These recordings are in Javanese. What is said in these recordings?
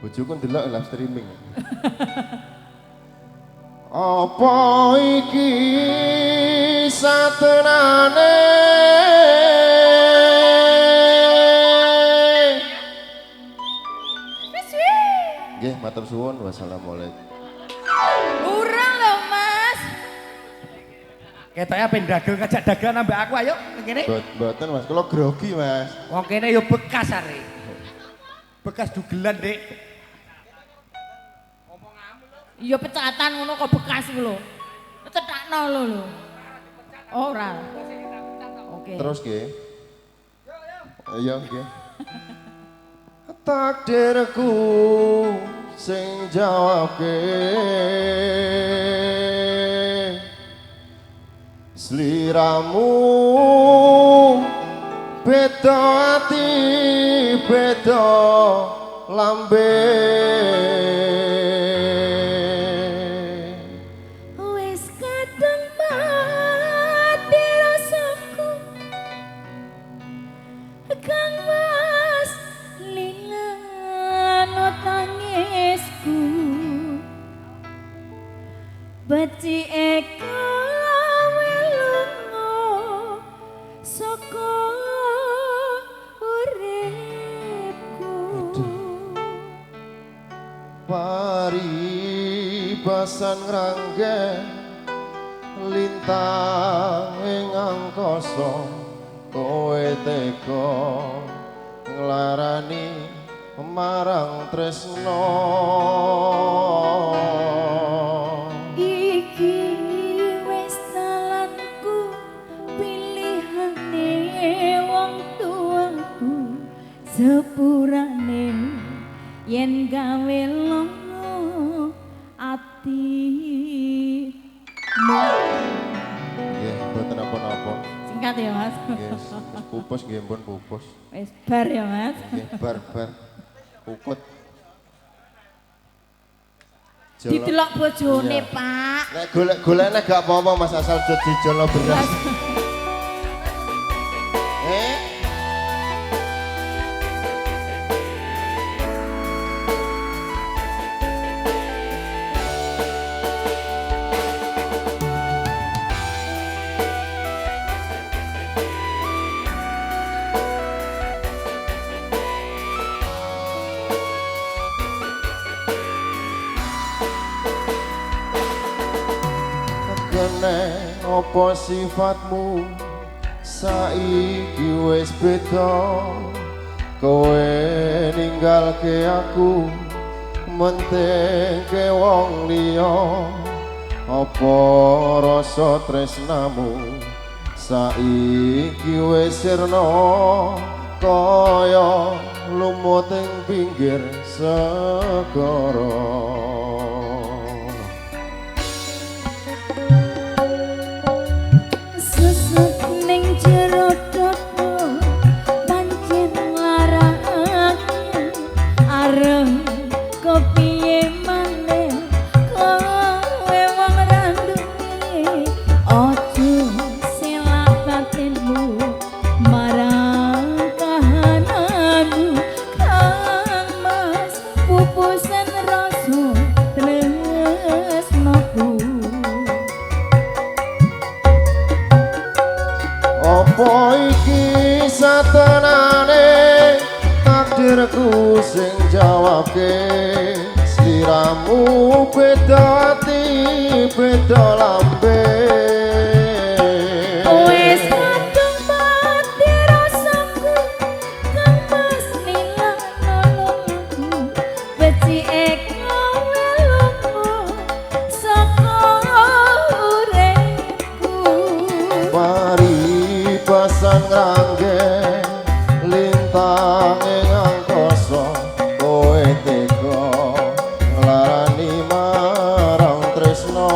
Bojoku ndelok live streaming. Apa iki satenane nggih matur suwun wassalamualaikum. Urang lho Mas. Ketoke ben dagang ngajak dagang ambek aku ayo kene. Mboten Mas, kula grogi Mas. Wong kene yo bekas are. Bekas dugelan, Dik. Ya pecatan ngono kok bekas ku lho. Cetakno lho. Ora. Oke. Terus nggih. Iya nggih. Takdirku sing jawabke sliramu beda ati beda lambe Wis kadung mati rasaku Kang Mas lilano tangisku Beci eka welungo saka uripku paribasan ngrangge lintang ing angkasa kowe teka nglarani marang tresno iki wis dalanku pilihane wong tuaku sepurane yen gawe longo atimu nggih mboten apa-apa singkat ya Mas nggih pupus nggih pun pupus wis bar ya Mas nggih bar ukut didelok bojone Iya. Pak nek golek-golekne gak apa-apa Mas asal dijolo beras kene apa sifatmu saiki wis beda kowe ninggalke aku mentengke wong liya apa rasa tresnamu saiki wis sirna kaya lumut ing pinggir segara susut ning jero dodo pancen larake areng kepiye maneh kowe wong randune ojo selak batinmu marang kahananmu Kang Mas pupusan rasa tresnoku apa iki satenane takdirku sing jawabke sliramu beda ati beda lambe wis kadung mati rasaku Kang Mas lilano lungaku beci eka welungo saka uripku paribasan ngrangge lintang ing angkasa kowe teka nglarani marang tresno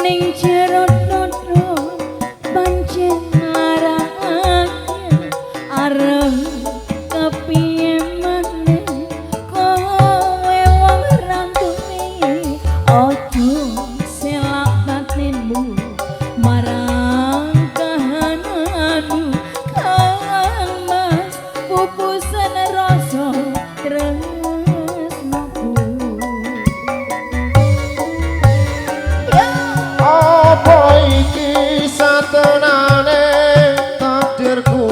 ning jero dodo pancen larake arep kepiye maneh kowe wong rantune ojo selak batinmu marang kahananmu kang mas pupusan rasa tresnaku. Apa iki satenane takdirku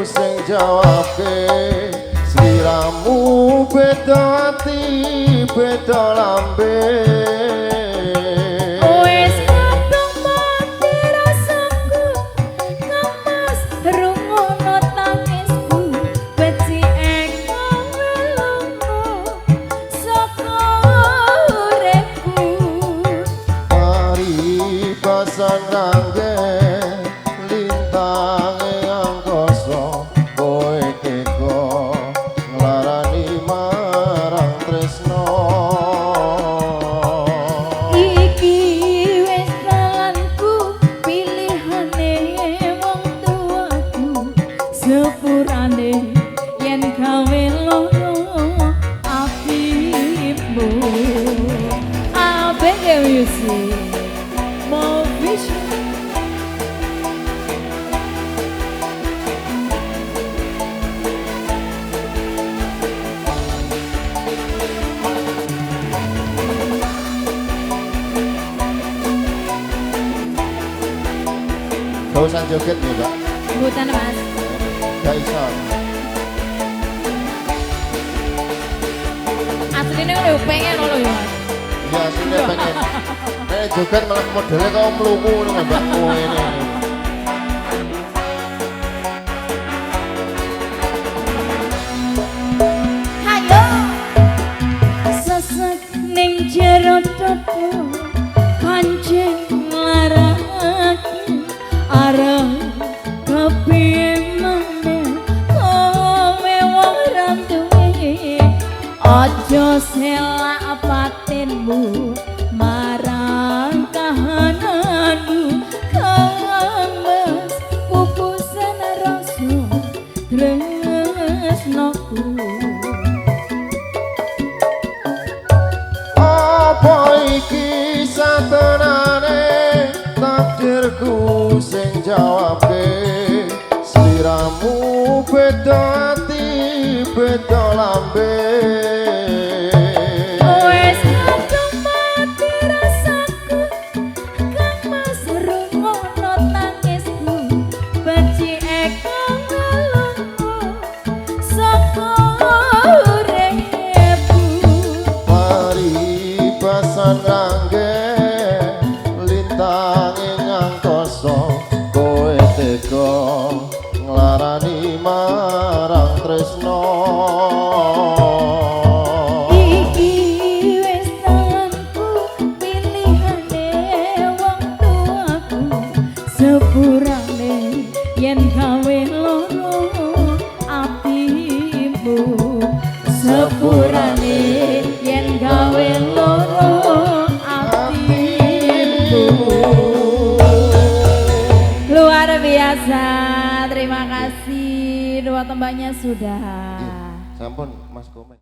sing jawabke sliramu beda ati beda lambe Wes kadung mati rasaku kamas rungono tangisku beci eko welungmu saka uripku. mari pasan kangge lintange angkasa kowe teko nglarani marang tresno Iki wis dalanku pilihane wong tuaku sepurane yen gawe loro atimu abenge wisi mau vision. gak usah joget nih Mbak Bukan mas. gak iso Aslinya udah pengen lo ya mas. iya aslinya pengen nek joget malah modelnya kau melungu nih Mbakmu ini Hayo sesek ning jero dodo pancen larake arep kepiye maneh kowe wong rantune aja selak batinmu marang kahananmu kang mes pupusan rasa tresnaku. apa iki satenane takdirku sing jawabke sliramu beda ati beda lambe Wes kadung mati rasaku kang mas rungono tangisku beci eko ngelungmu saka uripku. mari pasan kangge lintange ngangkasa kowe teko nglarani marang tresno Iki wis dalanku pilihane wong tuaku sepurane yen gawe loro atimu sepurane yen gawe loro atimu. Luar biasa, terima kasih dua tembaknya sudah. sampun Mas Komen